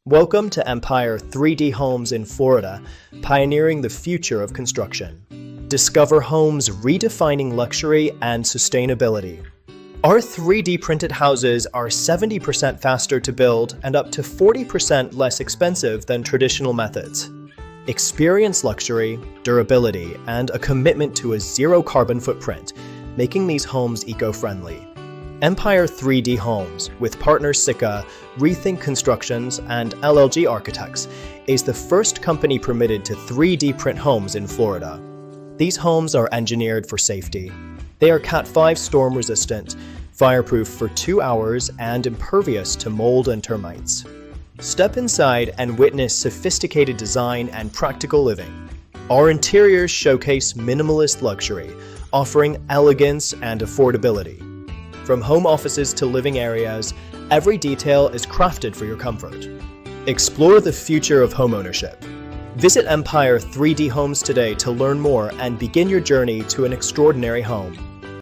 Welcome to Empire 3D Homes in Florida, pioneering the future of construction. Discover homes redefining luxury and sustainability. Our 3D printed houses are 70% faster to build and up to 40% less expensive than traditional methods. Experience luxury, durability, and a commitment to a zero carbon footprint, making these homes eco-friendly. Empire 3D Homes, with partners Sika, Rethink Constructions, and LLG Architects, is the first company permitted to 3D print homes in Florida. These homes are engineered for safety. They are Cat 5 storm resistant, fireproof for 2 hours, and impervious to mold and termites. Step inside and witness sophisticated design and practical living. Our interiors showcase minimalist luxury, offering elegance and affordability. From home offices to living areas, every detail is crafted for your comfort. Explore the future of homeownership. Visit Empire 3D Homes today to learn more and begin your journey to an extraordinary home.